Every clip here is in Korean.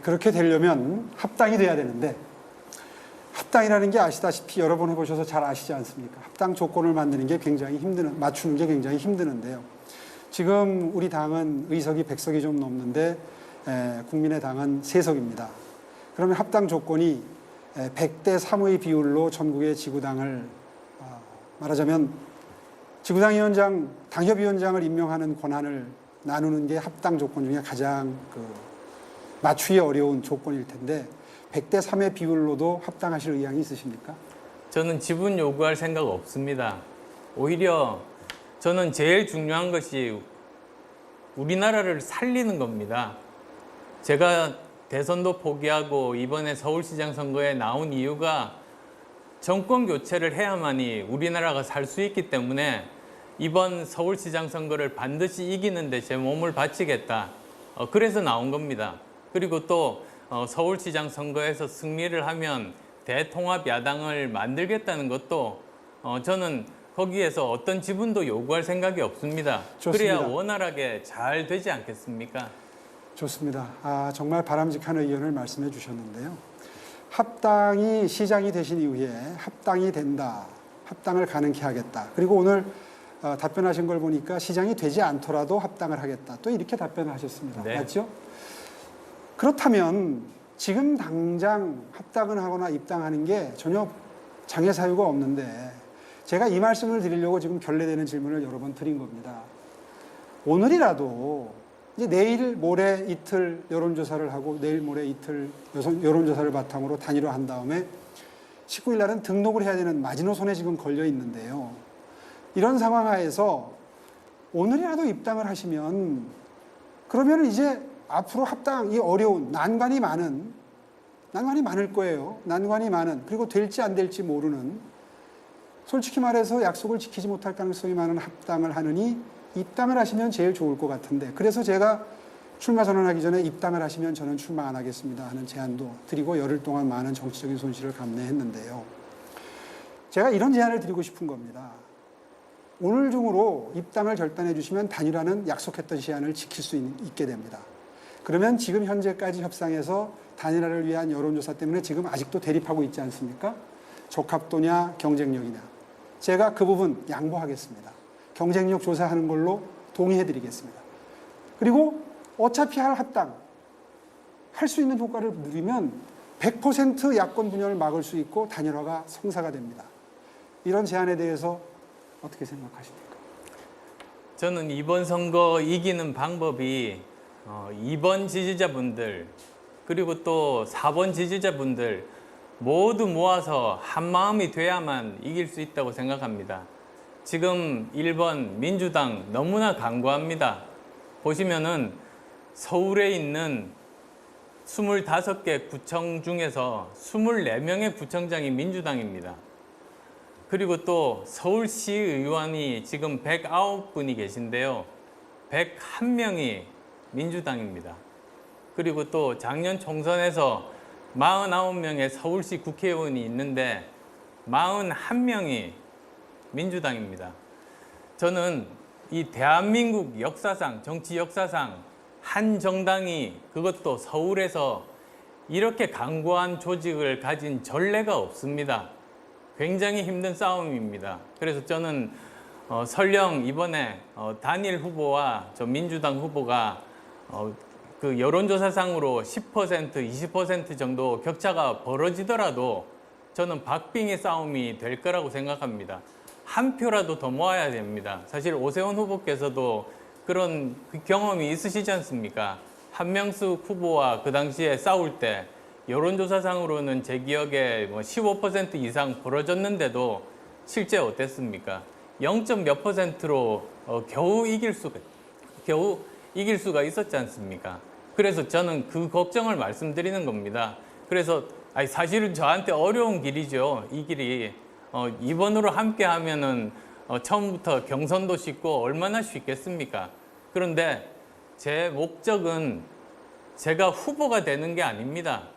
그렇게 되려면 합당이 돼야 되는데 합당이라는 게 아시다시피 여러 번 해보셔서 잘 아시지 않습니까? 합당 조건을 만드는 게 맞추는 게 굉장히 힘드는데요. 지금 우리 당은 의석이 100석이 좀 넘는데 국민의당은 3석입니다. 그러면 합당 조건이 100대 3의 비율로 전국의 지구당을 말하자면 지구당 위원장, 당협위원장을 임명하는 권한을 나누는 게 합당 조건 중에 가장 맞추기 어려운 조건일 텐데 100대 3의 비율로도 합당하실 의향이 있으십니까? 저는 지분 요구할 생각 없습니다. 오히려 저는 제일 중요한 것이 우리나라를 살리는 겁니다. 제가 대선도 포기하고 이번에 서울시장 선거에 나온 이유가 정권 교체를 해야만이 우리나라가 살 수 있기 때문에 이번 서울시장 선거를 반드시 이기는데 제 몸을 바치겠다. 그래서 나온 겁니다. 그리고 또 서울시장 선거에서 승리를 하면 대통합 야당을 만들겠다는 것도 저는 거기에서 어떤 지분도 요구할 생각이 없습니다. 좋습니다. 그래야 원활하게 잘 되지 않겠습니까? 좋습니다. 정말 바람직한 의견을 말씀해 주셨는데요. 합당이 시장이 되신 이후에 합당이 된다. 합당을 가능케 하겠다. 그리고 오늘 답변하신 걸 보니까 시장이 되지 않더라도 합당을 하겠다. 또 이렇게 답변을 하셨습니다. 네. 맞죠? 그렇다면 지금 당장 합당을 하거나 입당하는 게 전혀 장애 사유가 없는데 제가 이 말씀을 드리려고 지금 결례되는 질문을 여러 번 드린 겁니다. 오늘이라도 이제 내일 모레 이틀 여론조사를 하고 내일 모레 이틀 여론조사를 바탕으로 단일화한 다음에 19일 날은 등록을 해야 되는 마지노선에 지금 걸려 있는데요. 이런 상황 하에서 오늘이라도 입당을 하시면 그러면 이제 앞으로 합당이 어려운 난관이 많을 거예요. 난관이 많은 그리고 될지 안 될지 모르는 솔직히 말해서 약속을 지키지 못할 가능성이 많은 합당을 하느니 입당을 하시면 제일 좋을 것 같은데 그래서 제가 출마 선언하기 전에 입당을 하시면 저는 출마 안 하겠습니다 하는 제안도 드리고 열흘 동안 많은 정치적인 손실을 감내했는데요. 제가 이런 제안을 드리고 싶은 겁니다. 오늘 중으로 입당을 결단해 주시면 단일화는 약속했던 시한을 지킬 수 있게 됩니다. 그러면 지금 현재까지 협상에서 단일화를 위한 여론조사 때문에 지금 아직도 대립하고 있지 않습니까? 적합도냐 경쟁력이냐. 제가 그 부분 양보하겠습니다. 경쟁력 조사하는 걸로 동의해드리겠습니다. 그리고 어차피 합당, 할 수 있는 효과를 누리면 100% 야권 분열을 막을 수 있고 단일화가 성사가 됩니다. 이런 제안에 대해서 어떻게 생각하십니까? 저는 이번 선거 이기는 방법이 2번 지지자분들 그리고 또 4번 지지자분들 모두 모아서 한마음이 돼야만 이길 수 있다고 생각합니다. 지금 1번 민주당 너무나 강고합니다. 보시면은 서울에 있는 25개 구청 중에서 24명의 구청장이 민주당입니다. 그리고 또 서울시 의원이 지금 109분이 계신데요. 101명이 민주당입니다. 그리고 또 작년 총선에서 49명의 서울시 국회의원이 있는데 41명이 민주당입니다. 저는 이 대한민국 역사상, 정치 역사상 한 정당이 그것도 서울에서 이렇게 강고한 조직을 가진 전례가 없습니다. 굉장히 힘든 싸움입니다. 그래서 저는 설령 이번에 단일 후보와 저 민주당 후보가 그 여론조사상으로 10%, 20% 정도 격차가 벌어지더라도 저는 박빙의 싸움이 될 거라고 생각합니다. 한 표라도 더 모아야 됩니다. 사실 오세훈 후보께서도 그런 경험이 있으시지 않습니까? 한명숙 후보와 그 당시에 싸울 때 여론조사상으로는 제 기억에 15% 이상 벌어졌는데도 실제 어땠습니까? 0. 몇 %로 겨우 이길 수가 있었지 않습니까? 그래서 저는 그 걱정을 말씀드리는 겁니다. 그래서 사실은 저한테 어려운 길이죠. 이 길이 2번으로 함께 하면은 처음부터 경선도 쉽고 얼마나 쉽겠습니까? 그런데 제 목적은 제가 후보가 되는 게 아닙니다.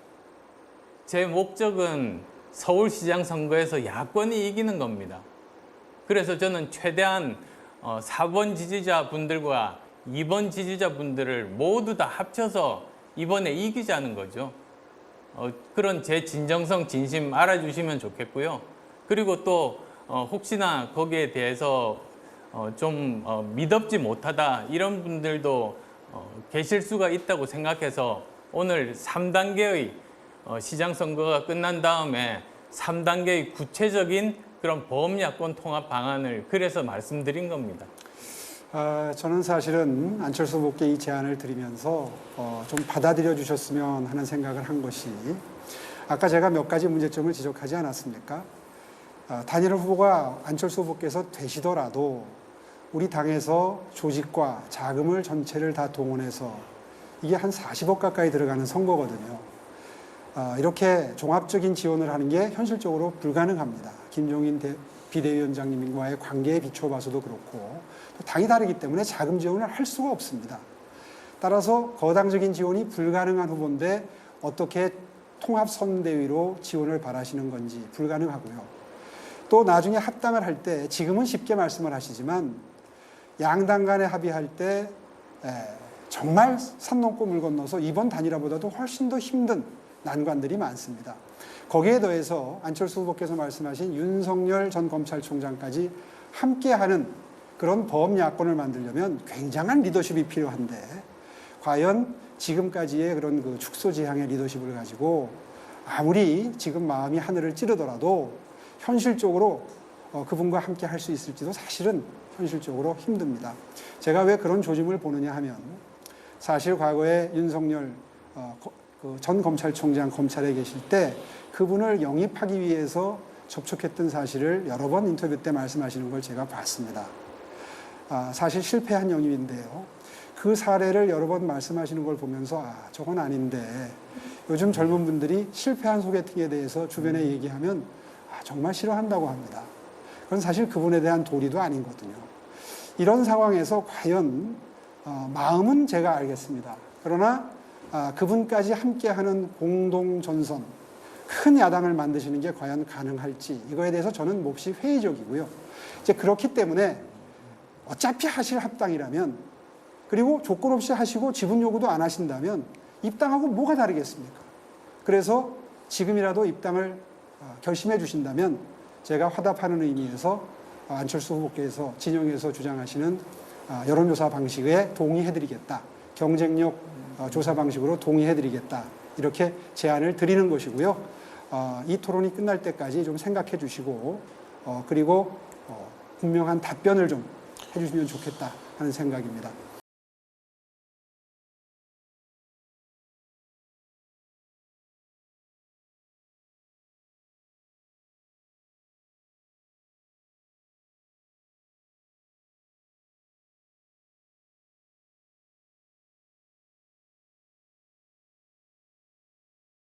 제 목적은 서울시장 선거에서 야권이 이기는 겁니다. 그래서 저는 최대한 4번 지지자분들과 2번 지지자분들을 모두 다 합쳐서 이번에 이기자는 거죠. 그런 제 진정성, 진심 알아주시면 좋겠고요. 그리고 또 혹시나 거기에 대해서 좀 미덥지 못하다 이런 분들도 계실 수가 있다고 생각해서 오늘 3단계의 시장 선거가 끝난 다음에 3단계의 구체적인 그런 보험야권 통합 방안을 그래서 말씀드린 겁니다. 저는 사실은 안철수 후보께 이 제안을 드리면서 좀 받아들여 주셨으면 하는 생각을 한 것이 아까 제가 몇 가지 문제점을 지적하지 않았습니까? 단일 후보가 안철수 후보께서 되시더라도 우리 당에서 조직과 자금을 전체를 다 동원해서 이게 한 40억 가까이 들어가는 선거거든요. 이렇게 종합적인 지원을 하는 게 현실적으로 불가능합니다. 김종인 비대위원장님과의 관계에 비춰봐서도 그렇고 또 당이 다르기 때문에 자금 지원을 할 수가 없습니다. 따라서 거당적인 지원이 불가능한 후보인데 어떻게 통합선대위로 지원을 바라시는 건지 불가능하고요. 또 나중에 합당을 할 때 지금은 쉽게 말씀을 하시지만 양당 간에 합의할 때 정말 산 넘고 물 건너서 이번 단일화보다도 훨씬 더 힘든 난관들이 많습니다. 거기에 더해서 안철수 후보께서 말씀하신 윤석열 전 검찰총장까지 함께하는 그런 범야권을 만들려면 굉장한 리더십이 필요한데 과연 지금까지의 그런 그 축소지향의 리더십을 가지고 아무리 지금 마음이 하늘을 찌르더라도 현실적으로 그분과 함께 할 수 있을지도 사실은 현실적으로 힘듭니다. 제가 왜 그런 조짐을 보느냐 하면 사실 과거에 윤석열 전 검찰총장 검찰에 계실 때 그분을 영입하기 위해서 접촉했던 사실을 여러 번 인터뷰 때 말씀하시는 걸 제가 봤습니다. 사실 실패한 영입인데요. 그 사례를 여러 번 말씀하시는 걸 보면서 저건 아닌데 요즘 젊은 분들이 실패한 소개팅에 대해서 주변에 얘기하면 정말 싫어한다고 합니다. 그건 사실 그분에 대한 도리도 아니거든요. 이런 상황에서 과연 마음은 제가 알겠습니다. 그러나 그분까지 함께하는 공동전선, 큰 야당을 만드시는 게 과연 가능할지 이거에 대해서 저는 몹시 회의적이고요. 이제 그렇기 때문에 어차피 하실 합당이라면 그리고 조건 없이 하시고 지분 요구도 안 하신다면 입당하고 뭐가 다르겠습니까? 그래서 지금이라도 입당을 결심해 주신다면 제가 화답하는 의미에서 안철수 후보께서 진영에서 주장하시는 여론조사 방식에 동의해드리겠다. 경쟁력 조사 방식으로 동의해드리겠다. 이렇게 제안을 드리는 것이고요. 이 토론이 끝날 때까지 좀 생각해 주시고 그리고 분명한 답변을 좀 해주시면 좋겠다 하는 생각입니다.